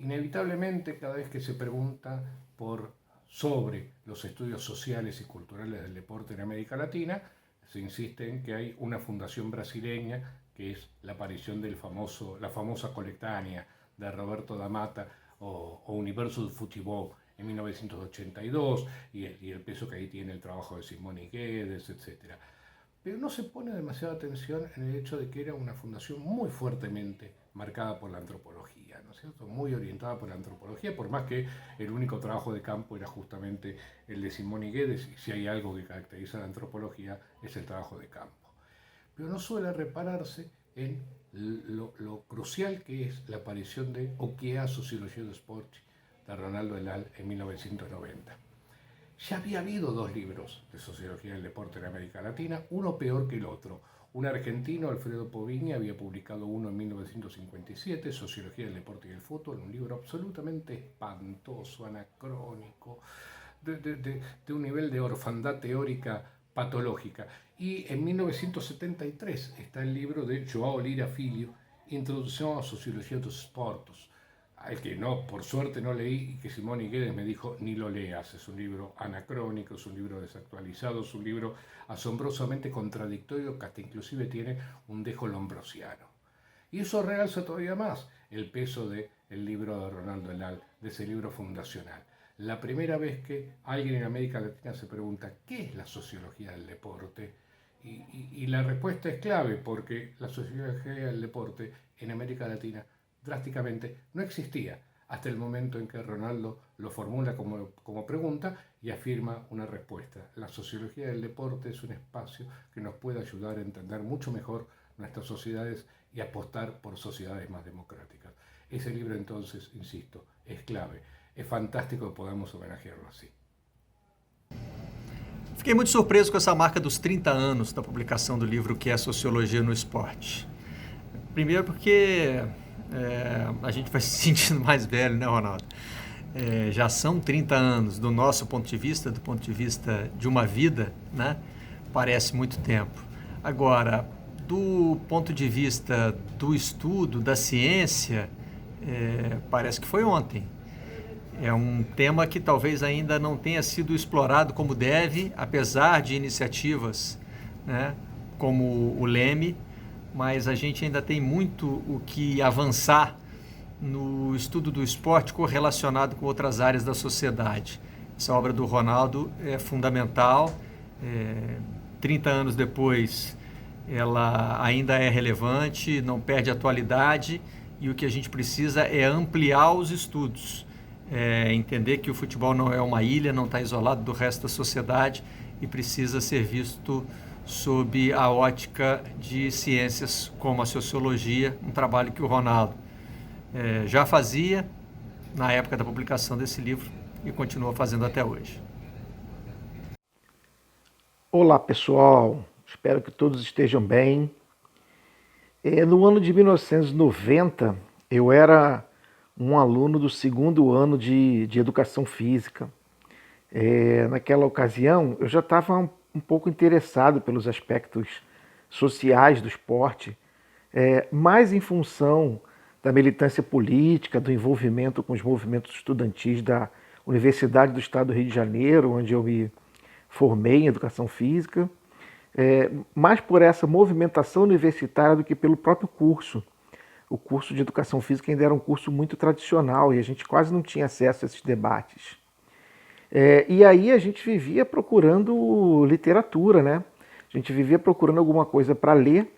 Inevitablemente, cada vez que se pregunta sobre los estudios sociales y culturales del deporte en América Latina, se insiste en que hay una fundación brasileña, que es la aparición la famosa coletánea de Roberto da Mata o Universo do Futebol en 1982, y el peso que ahí tiene el trabajo de Simone Guedes, etc. Pero no se pone demasiada atención en el hecho de que era una fundación muy fuertemente marcada por la antropología, ¿no es cierto? Muy orientada por la antropología, por más que el único trabajo de campo era justamente el de Simone Guedes, y si hay algo que caracteriza a la antropología es el trabajo de campo. Pero no suele repararse en lo crucial que es la aparición de O que é a Sociologia do Esporte de Ronaldo Elal en 1990. Ya había habido dos libros de sociología del deporte en América Latina, uno peor que el otro. Un argentino, Alfredo Povigni, había publicado uno en 1957, Sociología del deporte y el fútbol, un libro absolutamente espantoso, anacrónico, de un nivel de orfandad teórica patológica. Y en 1973 está el libro de João Lira Filho, Introducción a Sociología dos Esportes, al que no, por suerte no leí, y que Simone Guedes me dijo, ni lo leas, es un libro anacrónico, es un libro desactualizado, es un libro asombrosamente contradictorio, que hasta inclusive tiene un dejo lombrosiano. Y eso realza todavía más el peso del libro de Ronaldo Elal, de ese libro fundacional. La primera vez que alguien en América Latina se pregunta ¿qué es la sociología del deporte? Y la respuesta es clave, porque la sociología del deporte en América Latina drásticamente no existía hasta el momento en que Ronaldo lo formula como pregunta y afirma una respuesta. La sociología del deporte es un espacio que nos puede ayudar a entender mucho mejor nuestras sociedades y apostar por sociedades más democráticas. Ese libro, entonces, insisto, es clave. Es fantástico que podamos homenajearlo así. Fiquei muito surpreso com essa marca dos 30 anos da publicação do livro Que é Sociologia no Esporte. Primeiro porque a gente vai se sentindo mais velho, né, Ronaldo? Já são 30 anos do nosso ponto de vista, do ponto de vista de uma vida, né? Parece muito tempo. Agora, do ponto de vista do estudo, da ciência, parece que foi ontem. É um tema que talvez ainda não tenha sido explorado como deve, apesar de iniciativas, né, como o Leme, mas a gente ainda tem muito o que avançar no estudo do esporte correlacionado com outras áreas da sociedade. Essa obra do Ronaldo é fundamental. 30 anos depois, ela ainda é relevante, não perde atualidade, e o que a gente precisa é ampliar os estudos. Entender que o futebol não é uma ilha, não está isolado do resto da sociedade e precisa ser visto sob a ótica de ciências como a sociologia, um trabalho que o Ronaldo já fazia na época da publicação desse livro e continua fazendo até hoje. Olá pessoal, espero que todos estejam bem. No ano de 1990, eu era um aluno do segundo ano de educação física. Naquela ocasião, eu já estava um pouco interessado pelos aspectos sociais do esporte, mais em função da militância política, do envolvimento com os movimentos estudantis da Universidade do Estado do Rio de Janeiro, onde eu me formei em educação física, mais por essa movimentação universitária do que pelo próprio curso. O curso de educação física ainda era um curso muito tradicional e a gente quase não tinha acesso a esses debates. E aí a gente vivia procurando literatura, né? A gente vivia procurando alguma coisa para ler,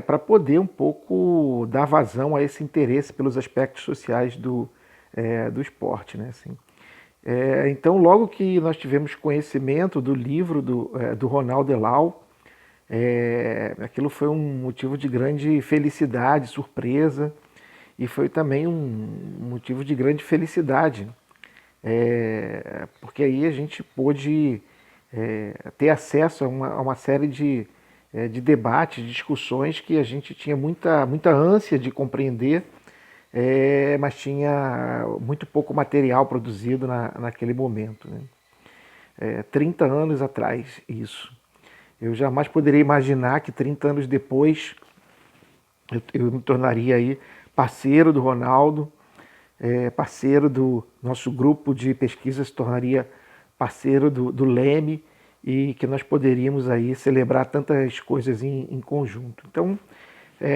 para poder um pouco dar vazão a esse interesse pelos aspectos sociais do esporte, né? Assim, então, logo que nós tivemos conhecimento do livro do Ronaldo Elal, aquilo foi um motivo de grande felicidade, surpresa, e foi também um motivo de grande felicidade, porque aí a gente pôde ter acesso a uma série de debates, de discussões que a gente tinha muita ânsia de compreender, mas tinha muito pouco material produzido naquele momento, né? 30 anos atrás, isso. Eu jamais poderia imaginar que 30 anos depois eu me tornaria aí parceiro do Ronaldo, parceiro do nosso grupo de pesquisa, se tornaria parceiro do Leme, e que nós poderíamos aí celebrar tantas coisas em conjunto. Então,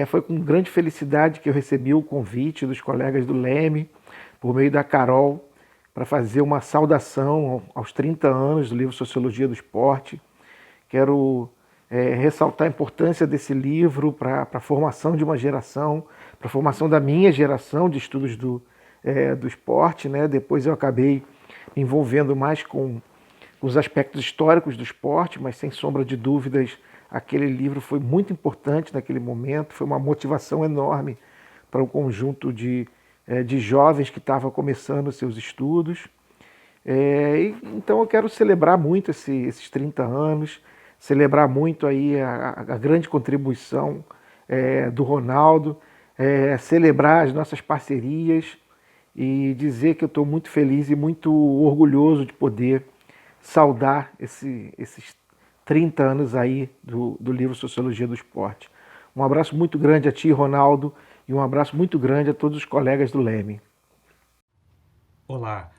foi com grande felicidade que eu recebi o convite dos colegas do Leme, por meio da Carol, para fazer uma saudação aos 30 anos do livro Sociologia do Esporte. Quero ressaltar a importância desse livro para a formação de uma geração, para a formação da minha geração de estudos do esporte, né? Depois eu acabei me envolvendo mais com os aspectos históricos do esporte, mas sem sombra de dúvidas, aquele livro foi muito importante naquele momento, foi uma motivação enorme para um conjunto de jovens que estavam começando seus estudos. Então eu quero celebrar muito esses 30 anos, celebrar muito aí a grande contribuição do Ronaldo, celebrar as nossas parcerias e dizer que eu estou muito feliz e muito orgulhoso de poder saudar esses 30 anos aí do livro Sociologia do Esporte. Um abraço muito grande a ti, Ronaldo, e um abraço muito grande a todos os colegas do Leme. Olá,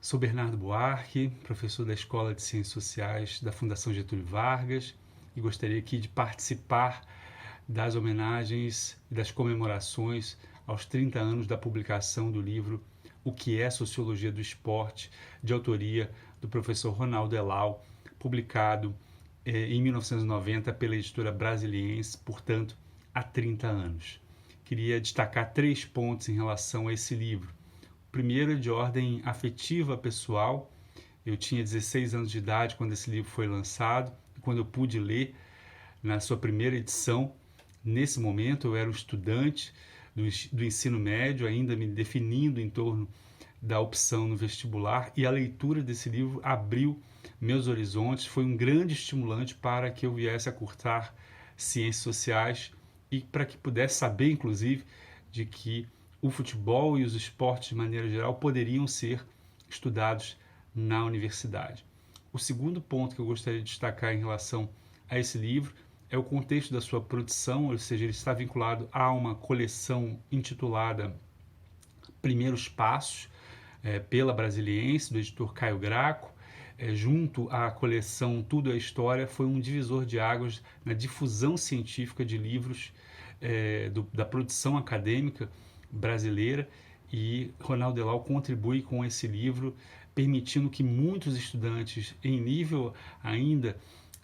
sou Bernardo Buarque, professor da Escola de Ciências Sociais da Fundação Getúlio Vargas, e gostaria aqui de participar das homenagens e das comemorações aos 30 anos da publicação do livro O que é Sociologia do Esporte, de autoria do professor Ronaldo Elal, publicado em 1990 pela editora Brasiliense, portanto, há 30 anos. Queria destacar 3 pontos em relação a esse livro. O primeiro é de ordem afetiva pessoal. Eu tinha 16 anos de idade quando esse livro foi lançado, e quando eu pude ler na sua primeira edição. Nesse momento eu era um estudante do ensino médio, ainda me definindo em torno da opção no vestibular, e a leitura desse livro abriu meus horizontes, foi um grande estimulante para que eu viesse a cursar ciências sociais e para que pudesse saber, inclusive, de que o futebol e os esportes de maneira geral poderiam ser estudados na universidade. O segundo ponto que eu gostaria de destacar em relação a esse livro é o contexto da sua produção, ou seja, ele está vinculado a uma coleção intitulada Primeiros Passos, pela Brasiliense, do editor Caio Graco, junto à coleção Tudo é História, foi um divisor de águas na difusão científica de livros da produção acadêmica brasileira, e Ronaldo Elal contribui com esse livro, permitindo que muitos estudantes em nível ainda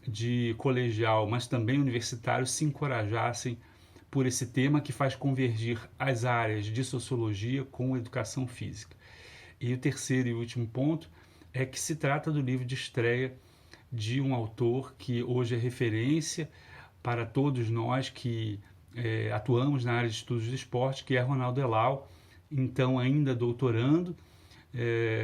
de colegial, mas também universitário, se encorajassem por esse tema que faz convergir as áreas de sociologia com educação física. E o terceiro e último ponto é que se trata do livro de estreia de um autor que hoje é referência para todos nós que atuamos na área de estudos do esporte, que é Ronaldo Elal, então ainda doutorando,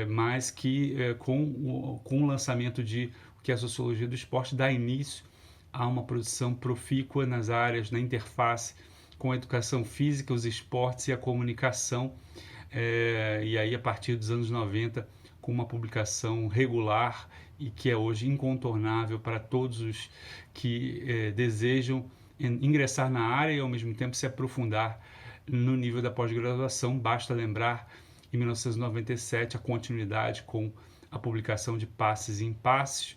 mas que com o lançamento de O que é a Sociologia do Esporte dá início a uma produção profícua nas áreas, na interface com a educação física, os esportes e a comunicação, e aí a partir dos anos 90 com uma publicação regular e que é hoje incontornável para todos os que desejam ingressar na área e ao mesmo tempo se aprofundar no nível da pós-graduação. Basta lembrar, em 1997, a continuidade com a publicação de Passes e Impasses,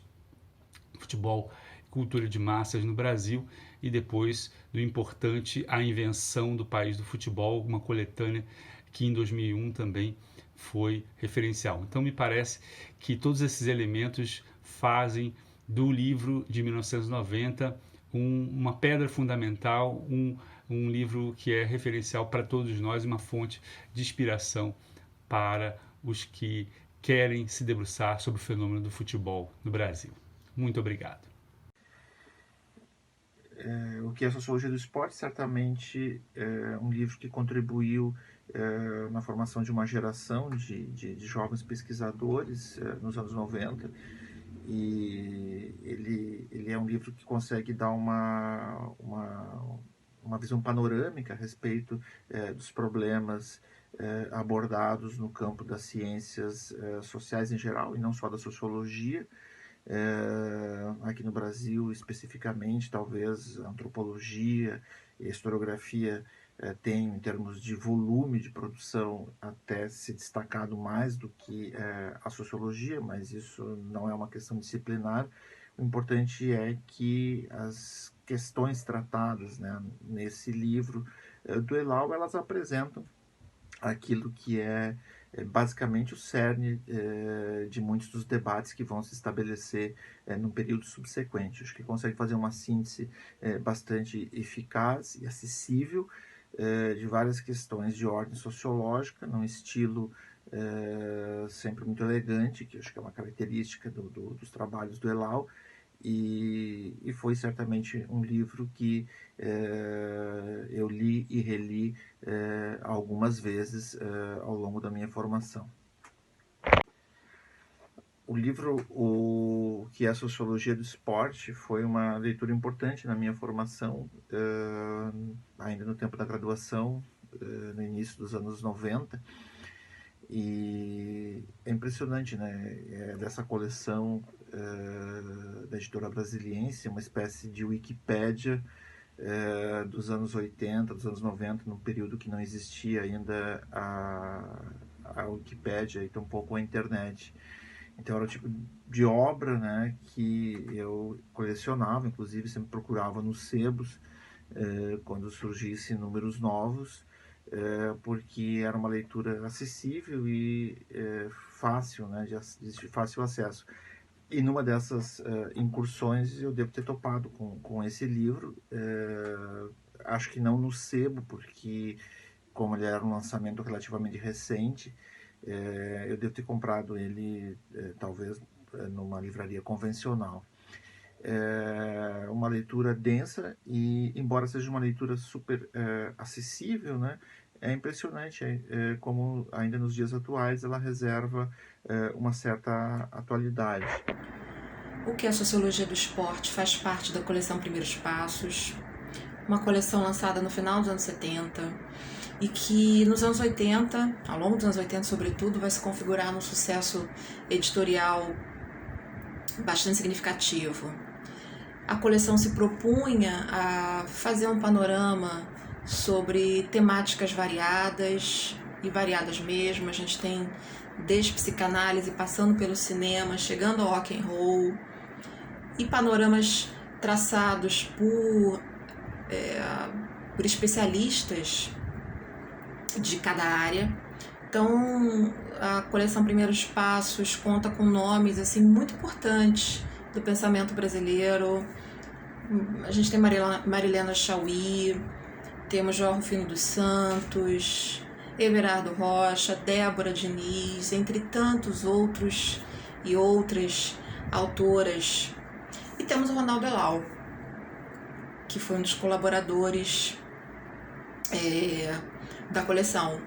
Futebol e Cultura de Massas no Brasil, e depois do importante A Invenção do País do Futebol, uma coletânea que em 2001 também foi referencial. Então me parece que todos esses elementos fazem do livro de 1990 uma pedra fundamental, um livro que é referencial para todos nós, uma fonte de inspiração para os que querem se debruçar sobre o fenômeno do futebol no Brasil. Muito obrigado. O que é a Sociologia do Esporte certamente é um livro que contribuiu na formação de uma geração de jovens pesquisadores nos anos 90, e ele é um livro que consegue dar uma visão panorâmica a respeito dos problemas abordados no campo das ciências sociais em geral, e não só da sociologia. Aqui no Brasil, especificamente, talvez a antropologia e a historiografia tem, em termos de volume de produção, até se destacado mais do que a sociologia, mas isso não é uma questão disciplinar. O importante é que as questões tratadas, né, nesse livro do Elau, elas apresentam aquilo que é basicamente o cerne de muitos dos debates que vão se estabelecer num período subsequente. Acho que consegue fazer uma síntese bastante eficaz e acessível de várias questões de ordem sociológica, num estilo sempre muito elegante, que acho que é uma característica dos trabalhos do Elau, e foi certamente um livro que eu li e reli algumas vezes ao longo da minha formação. O livro, o que é a Sociologia do Esporte, foi uma leitura importante na minha formação, ainda no tempo da graduação, no início dos anos 90. E é impressionante, né? Dessa coleção da editora Brasiliense, uma espécie de Wikipédia dos anos 80, dos anos 90, num período que não existia ainda a Wikipédia e tampouco a internet. Então era o tipo de obra, né, que eu colecionava, inclusive sempre procurava nos sebos quando surgissem números novos, porque era uma leitura acessível e fácil, né, de fácil acesso. E numa dessas incursões eu devo ter topado com esse livro, acho que não no sebo, porque como ele era um lançamento relativamente recente, eu devo ter comprado ele talvez numa livraria convencional. Uma leitura densa e, embora seja uma leitura super acessível, né, é impressionante como ainda nos dias atuais ela reserva uma certa atualidade. O que é a Sociologia do Esporte faz parte da coleção Primeiros Passos, uma coleção lançada no final dos anos 70 e que nos anos 80, ao longo dos anos 80 sobretudo, vai se configurar num sucesso editorial bastante significativo. A coleção se propunha a fazer um panorama sobre temáticas variadas e variadas mesmo. A gente tem desde psicanálise, passando pelo cinema, chegando ao rock and roll, e panoramas traçados por especialistas de cada área. Então, a coleção Primeiros Passos conta com nomes assim muito importantes do pensamento brasileiro. A gente tem Marilena Chauí, temos João Rufino dos Santos, Everardo Rocha, Débora Diniz, entre tantos outros e outras autoras. E temos o Ronaldo Elau, que foi um dos colaboradores da coleção.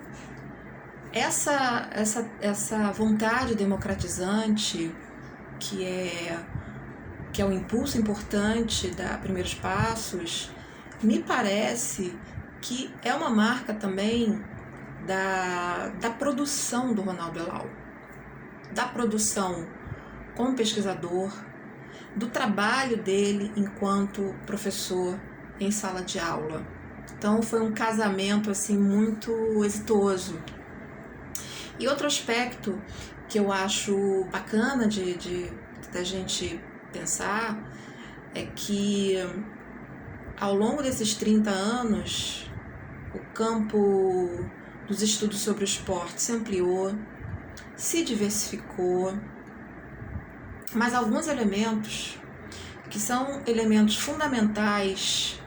Essa vontade democratizante, que é um impulso importante da Primeiros Passos, me parece que é uma marca também da produção do Ronaldo Elau, da produção como pesquisador, do trabalho dele enquanto professor em sala de aula. Então foi um casamento assim muito exitoso. E outro aspecto que eu acho bacana da gente pensar é que ao longo desses 30 anos o campo dos estudos sobre o esporte se ampliou, se diversificou, mas alguns elementos que são elementos fundamentais,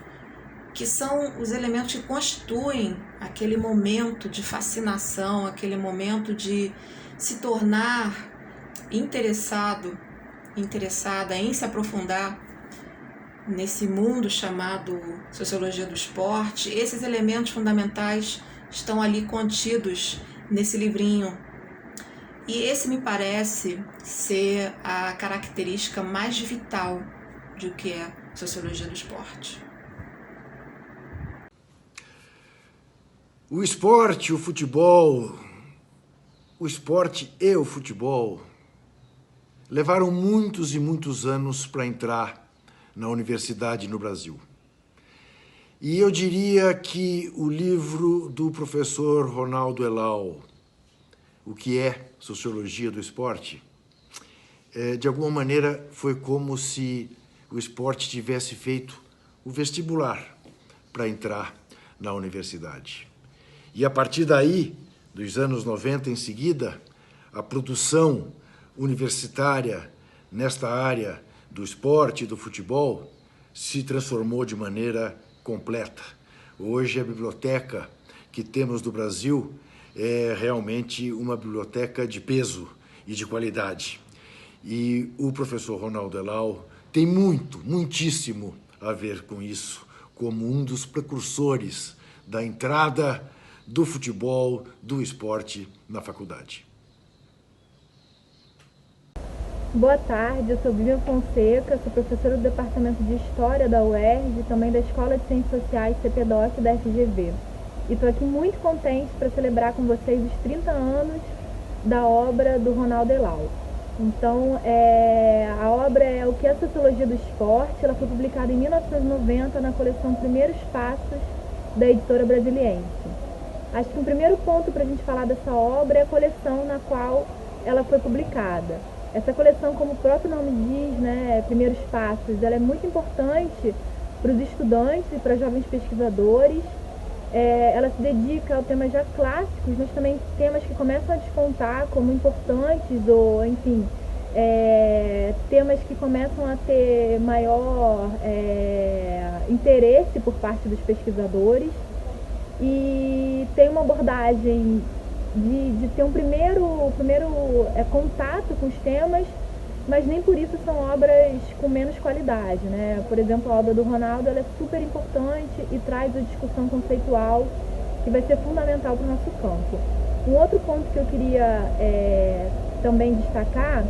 que são os elementos que constituem aquele momento de fascinação, aquele momento de se tornar interessada em se aprofundar nesse mundo chamado Sociologia do Esporte. Esses elementos fundamentais estão ali contidos nesse livrinho. E esse me parece ser a característica mais vital do que é Sociologia do Esporte. O esporte, o futebol, o esporte e o futebol levaram muitos e muitos anos para entrar na universidade no Brasil. E eu diria que o livro do professor Ronaldo Elal, O que é Sociologia do Esporte, de alguma maneira foi como se o esporte tivesse feito o vestibular para entrar na universidade. E a partir daí, dos anos 90 em seguida, a produção universitária nesta área do esporte e do futebol se transformou de maneira completa. Hoje a biblioteca que temos no Brasil é realmente uma biblioteca de peso e de qualidade. E o professor Ronaldo Elal tem muitíssimo a ver com isso, como um dos precursores da entrada do futebol, do esporte na faculdade. Boa tarde, eu sou Vivian Fonseca, sou professora do Departamento de História da UERJ e também da Escola de Ciências Sociais CPDOC da FGV. E estou aqui muito contente para celebrar com vocês os 30 anos da obra do Ronaldo Elal. Então, a obra é O que é Sociologia do Esporte. Ela foi publicada em 1990 na coleção Primeiros Passos da editora Brasiliense. Acho que um primeiro ponto para a gente falar dessa obra é a coleção na qual ela foi publicada. Essa coleção, como o próprio nome diz, né, Primeiros Passos, ela é muito importante para os estudantes e para jovens pesquisadores. Ela se dedica a temas já clássicos, mas também temas que começam a despontar como importantes ou, enfim, temas que começam a ter maior interesse por parte dos pesquisadores. E tem uma abordagem de ter um primeiro contato com os temas, mas nem por isso são obras com menos qualidade, né? Por exemplo, a obra do Ronaldo ela é super importante e traz a discussão conceitual que vai ser fundamental para o nosso campo. Um outro ponto que eu queria também destacar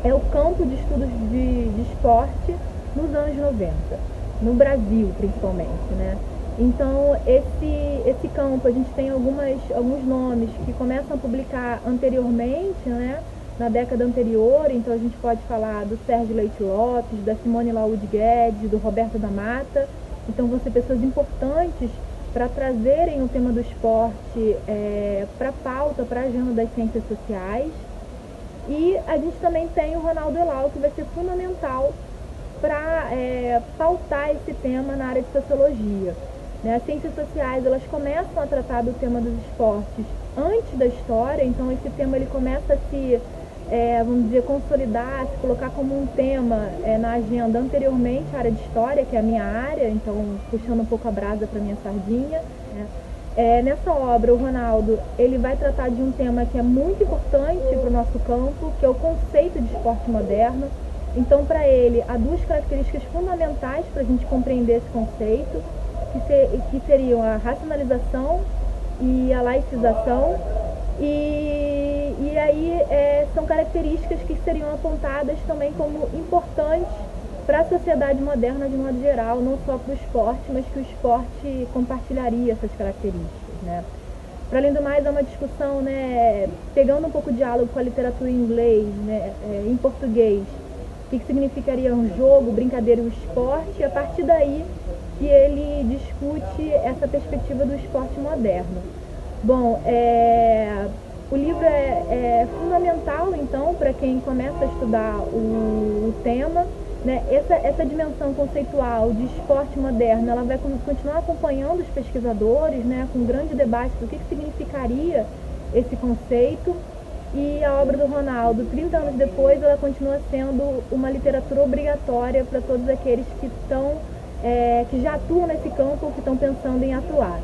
é o campo de estudos de esporte nos anos 90, no Brasil principalmente, né? Então, esse campo, a gente tem alguns nomes que começam a publicar anteriormente, né, na década anterior. Então, a gente pode falar do Sérgio Leite Lopes, da Simone Laúde Guedes, do Roberto da Mata. Então, vão ser pessoas importantes para trazerem o tema do esporte para a pauta, para a agenda das ciências sociais. E a gente também tem o Ronaldo Elal, que vai ser fundamental para pautar esse tema na área de sociologia. As ciências sociais elas começam a tratar do tema dos esportes antes da história, então esse tema ele começa a se, vamos dizer, consolidar, se colocar como um tema na agenda anteriormente à área de história, que é a minha área, então puxando um pouco a brasa para a minha sardinha. Nessa obra, o Ronaldo ele vai tratar de um tema que é muito importante para o nosso campo, que é o conceito de esporte moderno. Então, para ele, há duas características fundamentais para a gente compreender esse conceito, que seriam a racionalização e a laicização, e aí são características que seriam apontadas também como importantes para a sociedade moderna de modo geral, não só para o esporte, mas que o esporte compartilharia essas características, né? Para além do mais, é uma discussão, né, pegando um pouco de diálogo com a literatura em inglês, né, em português, o que significaria um jogo, brincadeira e o esporte, e a partir daí que ele discute essa perspectiva do esporte moderno. Bom, o livro é fundamental, então, para quem começa a estudar o tema, né? Essa dimensão conceitual de esporte moderno, ela vai continuar acompanhando os pesquisadores, né, com um grande debate do que significaria esse conceito. E a obra do Ronaldo, 30 anos depois, ela continua sendo uma literatura obrigatória para todos aqueles que já atuam nesse campo ou que estão pensando em atuar.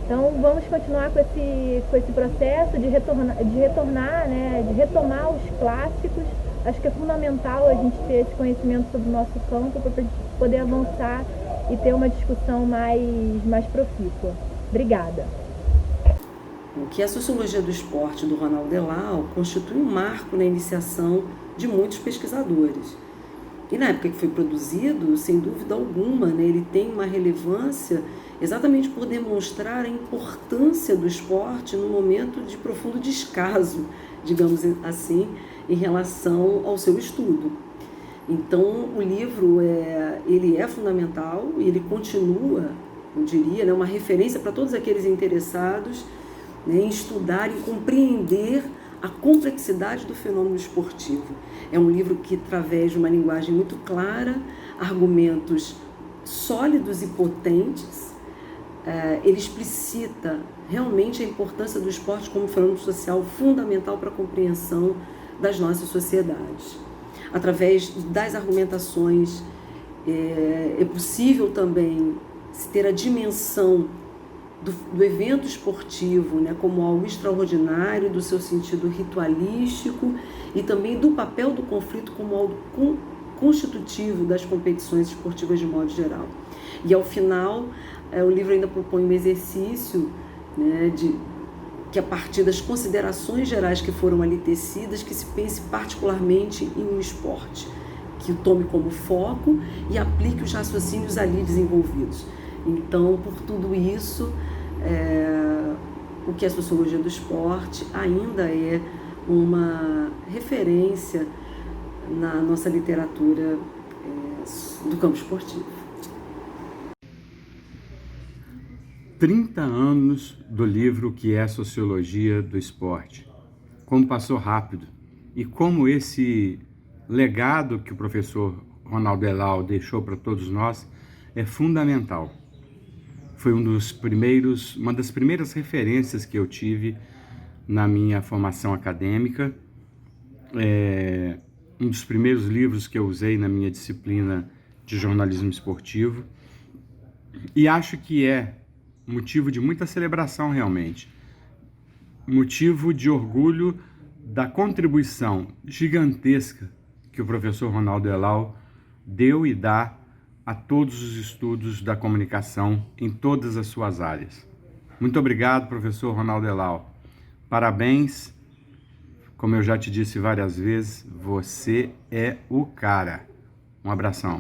Então, vamos continuar com esse processo de retornar, né, de retomar os clássicos. Acho que é fundamental a gente ter esse conhecimento sobre o nosso campo para poder avançar e ter uma discussão mais profícua. Obrigada. O que é a Sociologia do Esporte do Ronaldo Elal constitui um marco na iniciação de muitos pesquisadores. E na época que foi produzido, sem dúvida alguma, né, ele tem uma relevância exatamente por demonstrar a importância do esporte no momento de profundo descaso, digamos assim, em relação ao seu estudo. Então, o livro ele é fundamental e ele continua eu diria, né, uma referência para todos aqueles interessados, né, em estudar e compreender a complexidade do fenômeno esportivo. É um livro que, através de uma linguagem muito clara, argumentos sólidos e potentes, ele explicita realmente a importância do esporte como fenômeno social fundamental para a compreensão das nossas sociedades. Através das argumentações, é possível também se ter a dimensão do evento esportivo, né, como algo extraordinário, do seu sentido ritualístico e também do papel do conflito como algo constitutivo das competições esportivas de modo geral. E ao final, o livro ainda propõe um exercício, né, que a partir das considerações gerais que foram ali tecidas, que se pense particularmente em um esporte, que o tome como foco e aplique os raciocínios ali desenvolvidos. Então, por tudo isso, o que é a sociologia do esporte ainda é uma referência na nossa literatura do campo esportivo. 30 anos do livro que é a Sociologia do Esporte. Como passou rápido e como esse legado que o professor Ronaldo Elal deixou para todos nós é fundamental. Foi uma das primeiras referências que eu tive na minha formação acadêmica, um dos primeiros livros que eu usei na minha disciplina de jornalismo esportivo, e acho que é motivo de muita celebração realmente, motivo de orgulho da contribuição gigantesca que o professor Ronaldo Elal deu e dá a todos os estudos da comunicação em todas as suas áreas. Muito obrigado, professor Ronaldo Elal. Parabéns, como eu já te disse várias vezes, você é o cara. Um abração.